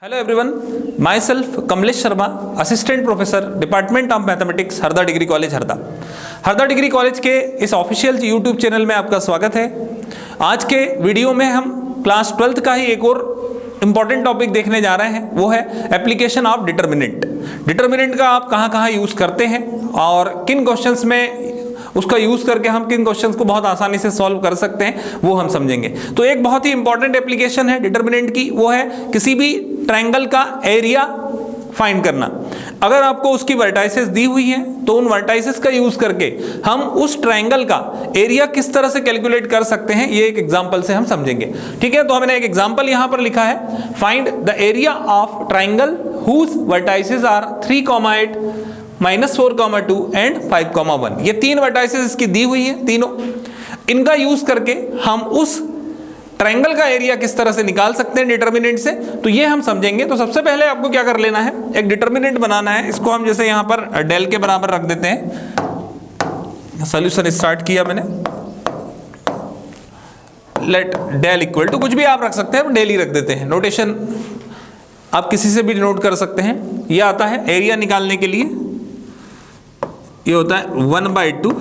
Hello everyone, my self Kamlesh Sharma, assistant professor, department of mathematics, Harda degree college Harda. Harda degree college के इस official YouTube channel में आपका स्वागत है। आज के वीडियो में हम क्लास 12th का ही एक और इंपॉर्टेंट टॉपिक देखने जा रहे हैं, वो है एप्लीकेशन ऑफ डिटर्मिनेंट। डिटर्मिनेंट का आप कहाँ कहाँ यूज़ करते हैं और किन क्वेश्चंस में उसका यूज करके हम किन क्वेश्चंस को बहुत आसानी से सॉल्व कर सकते हैं, वो हम समझेंगे। तो एक बहुत ही इंपॉर्टेंट एप्लीकेशन है डिटर्मिनेंट की, वो है किसी भी ट्रायंगल का एरिया फाइंड करना। अगर आपको उसकी वर्टाइसेस दी हुई हैं तो उन वर्टाइसेस का यूज करके हम उस ट्रायंगल का एरिया किस तरह से कैलकुलेट कर सकते हैं, ये एक एग्जांपल से हम समझेंगे। ठीक है, तो हमने एक एग्जांपल यहां पर लिखा है, find the area of triangle whose vertices are 3,8 -4,2 and 5,1। ये तीन वर्टाइसेस इसकी दी हुई है तीनों। इनका यूज करके हम उस ट्रायंगल का एरिया किस तरह से निकाल सकते हैं डिटर्मिनेंट से, तो ये हम समझेंगे। तो सबसे पहले आपको क्या कर लेना है, एक डिटर्मिनेंट बनाना है। इसको हम जैसे यहां पर डेल के बराबर रख देते हैं। सॉल्यूशन स्टार्ट किया मैंने, लेट डेल इक्वल टू, कुछ भी आप रख सकते हैं, डेल ही रख देते हैं। नोटेशन आप किसी से भी नोट कर सकते हैं। ये आता है एरिया निकालने के लिए, ये होता है 1/2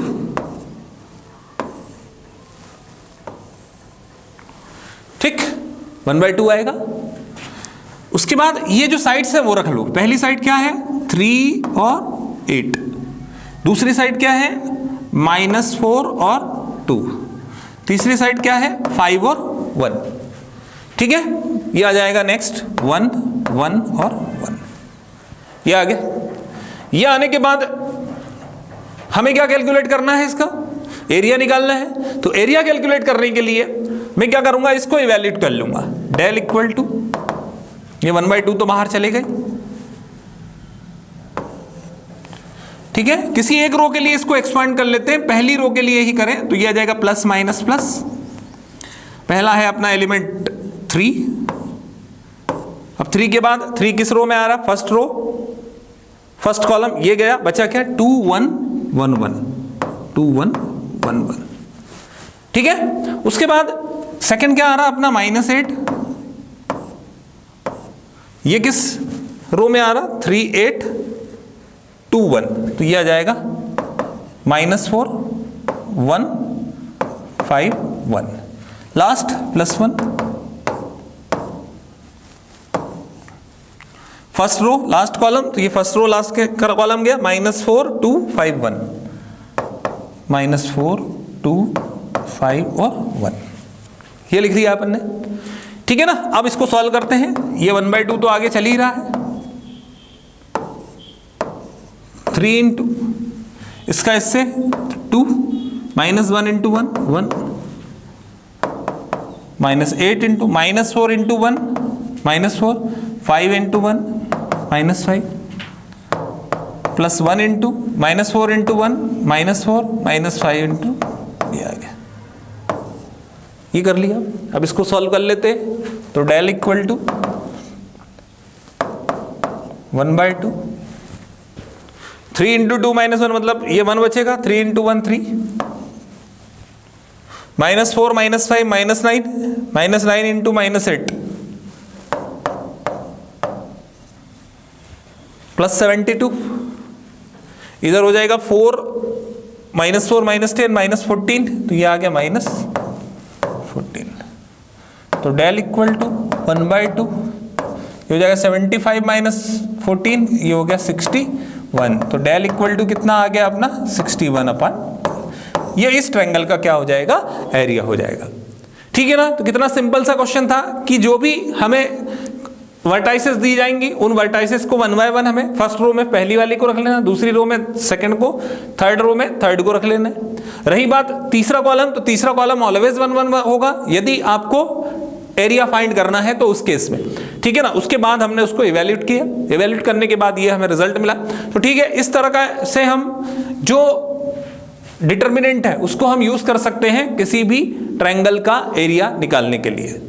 ठीक, 1/2 आएगा। उसके बाद ये जो साइड्स है वो रख लो। पहली साइड क्या है, 3 और 8। दूसरी साइड क्या है, -4 और 2। तीसरी साइड क्या है, 5 और 1। ठीक है, ये आ जाएगा नेक्स्ट 1 1 और 1। ये आ गया। ये आने के बाद हमें क्या कैलकुलेट करना है, इसका एरिया निकालना है। तो एरिया कैलकुलेट करने के लिए मैं क्या करूंगा, इसको इवैल्यूएट कर लूंगा। डेल इक्वल टू, ये 1/2 तो बाहर चले गए। ठीक है, किसी एक रो के लिए इसको एक्सपांड कर लेते हैं। पहली रो के लिए ही करें तो ये आ जाएगा प्लस माइनस प्लस। पहला है अपना एलिमेंट 3। अब 3 के बाद 3 किस रो में आ रहा, फर्स्ट रो, फर्स्ट कॉलम, ये गया, बचा क्या, 2 1 1 1 2 1 1 1। ठीक है, उसके बाद सेकंड क्या आ रहा अपना, -8। ये किस रो में आ रहा, 3 8 2 1, तो ये आ जाएगा -4 1 5 1। Last +1। First row last column, तो ये फर्स्ट रो लास्ट के कॉलम गया, -4 2 5 1, -4 2 5 और 1। ये लिख दिया अपन ने। ठीक है ना, अब इसको सॉल्व करते हैं। ये 1/2 तो आगे चल ही रहा है। 3 इंटू इसका इससे 2, -1 into 1 1, -8 into -4 into 1 -4, 5 into 1 -5, +1 into -4 into 1 -4, -5 into, ये आ गया। ये कर लिया। अब इसको सॉल्व कर लेते हैं। तो डेल इक्वल टू 1/2, 3 इंटू 2 -1, मतलब ये 1 बचेगा, 3 इंटू 1 3, -4 -5 -9, -9 इंटू -8, +72। इधर हो जाएगा 4 -4 -10 -14, तो ये आ गया -14। तो डेल इक्वल टू 1/2, ये हो जाएगा 75 -14, ये हो गया 61। तो डेल इक्वल टू कितना आ गया अपना, 61/। ये इस ट्रायंगल का क्या हो जाएगा, एरिया हो जाएगा। ठीक है ना, तो कितना सिंपल सा क्वेश्चन था कि जो भी हमें वर्टाइसेस दी जाएंगी, उन वर्टाइसेस को 1 बाय 1 हमें फर्स्ट रो में पहली वाली को रख लेना, दूसरी रो में सेकंड को, थर्ड रो में थर्ड को रख लेना है। रही बात तीसरा कॉलम, तो तीसरा कॉलम ऑलवेज 1 1 होगा यदि आपको एरिया फाइंड करना है तो उस केस में। ठीक है ना, उसके बाद हमने उसको इवैल्यूएट किया। इवैल्यूएट करने के बाद ये हमें रिजल्ट मिला। तो ठीक है, इस तरह का से हम जो डिटर्मिनेंट है उसको हम यूज कर सकते हैं किसी भी ट्रायंगल का एरिया निकालने के लिए।